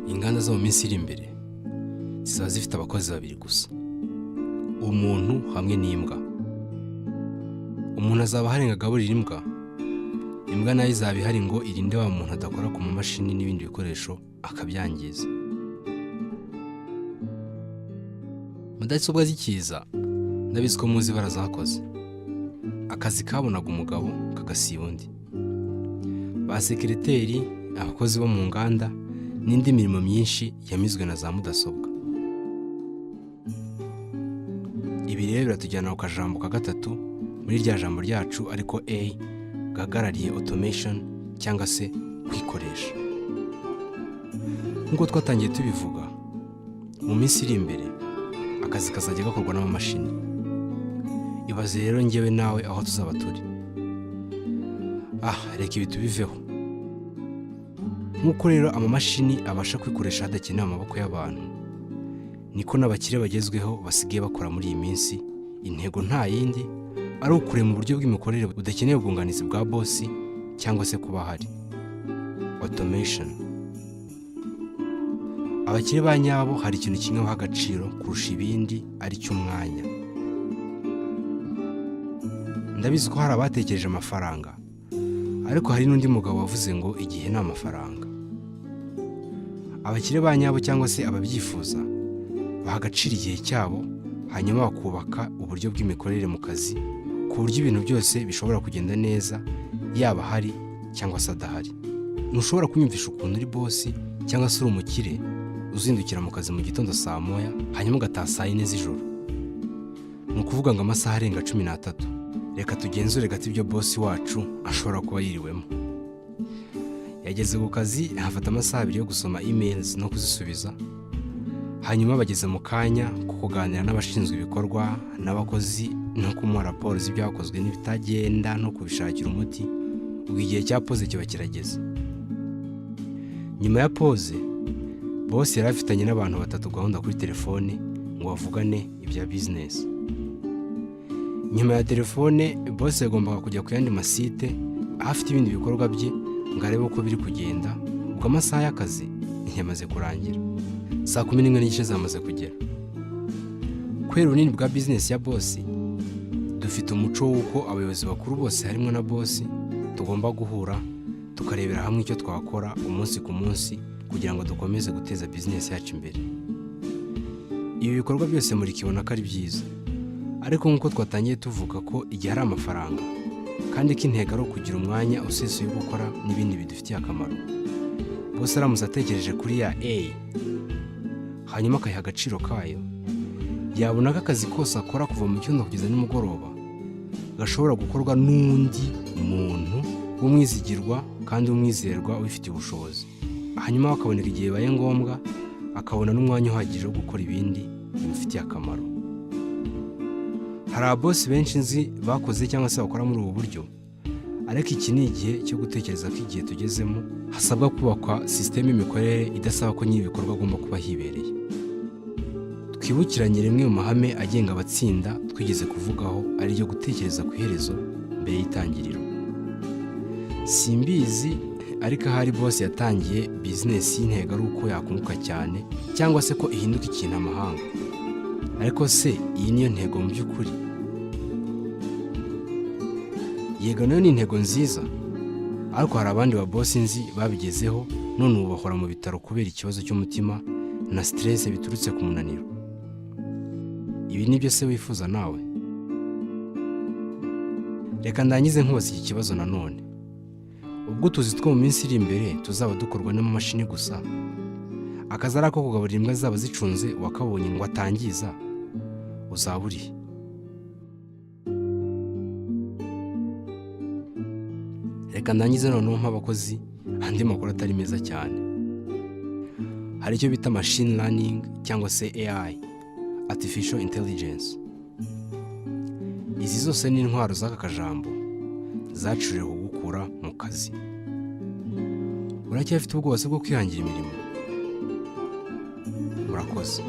inganda zo mu minsi iri imbere zizaba zifite abakozi babiri gusa, umuntu hamwe n'imbwa. Umuntu azaba hari ngo agaburire imbwa, imbwa nayo izaba ihari ngo irinde wa muntu adakora ku mamashini n'ibindi bikoresho akabyangiza. Mudasobwa zikiza ndabizi ko muzi barazakoze, akazi kabonaga umugabo kagasiba undi. Ba sekireteri, abakozi bo mu nganda n'indi mirimo myinshi yamizwe na za mudasobwa. Ibi rero biratujyana ku kajambo ka gatatu muri rya jambo ryacu ariko A gahagarariye automation cyangwa se kwikoresha. Nk'uko twatangiye tubivuga, mu minsi iri imbere akazi kazajya gakorwa n'amamashini. Ibaze rero njyewe nawe aho tuzaba turi. Reka ibi tubiveho. Nk'uko rero amamashini abasha kwikoresha hadakenewe amaboko y'abantu, niko n'abakire bagezweho basigaye bakora muri iyi minsi. Intego nta yindi ari ukurema uburyo bw'imikorere budakeneye ubwunganizi bwa bosi cyangwa se kuba hari automation. Abakire ba nyabo hari ikintu kimwe baha agaciro kurusha ibindi, ari cy'umwanya. Ndabizi ko hari abatekereje amafaranga, ariko hari n'undi mugabo wavuze ngo igihe ni amafaranga. Abakire ba nyabo cyangwa se ababyifuza baha agaciro igihe cyabo, hanyuma bakubaka uburyo bw'imikorere mu kazi ku buryo ibintu byose bishobora kugenda neza, yaba hari cyangwa se adahari. Ntushobora kunyumvisha ukuntu uri bosi cyangwa se uri umukire uzindukira mu kazi mu gitondo saa moya hanyuma ugataha saa yine z'ijoro. Ni ukuvuga ngo amasaha arenga 13. Reka tugenzure gato ibyo bosi wacu ashobora kuba yiriwemo. Yageze ku kazi hafata amasaha 2 yo gusoma emails no kuzisubiza, hanyuma bageze mu kanya ko kuganira n'abashinzwe ibikorwa n'abakozi no kumuha raporo z'ibyakozwe n'ibitagenda no kubishakira umuti. Ubwo igihe cya pause kiba kirageze. Nyuma ya pause, bosi yari afitanye n'abantu 3 gahunda kuri telefone ngo bavugane ibya business. Nyuma ya telefone, bosi yagombaga kujya ku yandi masite afite ibindi bikorwa bye ngo arebe uko biri kugenda. Ubwo amasaha y'akazi yamaze kurangira, saa 11:15 zamaze kugera. Kubera ubunini bwa business ya bosi, dufite umuco w'uko abayobozi bakuru bose harimo na bosi tugomba guhura tukarebera hamwe icyo twakora umunsi ku munsi kugira ngo dukomeze guteza business yacu imbere. Ibi bikorwa byose muri kibona ko ari byiza, ariko nk'uko twatangiye tuvuga ko igihe ari amafaranga kandi ko intego ari ukugira umwanya usesuye wo gukora n'ibindi bidufitiye akamaro. Bose aramutse atekereje kuri ya A hanyuma akayiha agaciro kayo, yabona ko akazi kose akora kuva mu gitondo kugeza nimugoroba gashobora gukorwa n'undi muntu w'umwizigirwa kandi w'umwizerwa ubifitiye ubushobozi. Hanyuma akaboneka igihe bibaye ngombwa, akabona n'umwanya uhagije wo gukora ibindi bimufitiye akamaro. Hari ababosi benshi nzi bakoze cyangwa se bakora muri ubu buryo, ariko iki ni igihe cyo gutekereza ko igihe tugezemo hasabwa kubakwa sisiteme y'imikorere idasaba ko ny'ibikorwa agomba kuba hibereye. Twibukiranye rimwe mu mahame agenga abatsinda twigeze kuvugaho, ari ryo gutekereza ku iherezo mbere y'itangiriro. Simbizi, ariko ahari bosi yatangiye business y'intego ari uko yakunguka cyane cyangwa se ko ihinduka ikintu amahanga. Ariko se iyi niyo ntego mu by'ukuri? Yego nayo ni intego nziza, ariko hari abandi babosi nzi babigezeho none ubu bahora mu bitaro kubera ikibazo cy'umutima na stress biturutse ku munaniro. Ibi nibyo se wifuza nawe? Reka ndangize nkubaza iki kibazo nanone. Ubwo tuzi two mu minsi iri imbere tuzaba dukorwa n'amamashini gusa, akazi ari ako kugaburira imbwa zaba zicunze wakabonye ngo atangiza, uzaba uri? Reka ndangize noneho nk'abakozi andi makuru atari meza cyane. Hari icyo bita machine learning cyangwa se AI, artificial intelligence. Izi zose ni intwaro z'aka kajambo zacuriwe kugukura mu kazi. Uracyafite ubwoba bwo kwihangira imirimo? Murakoze.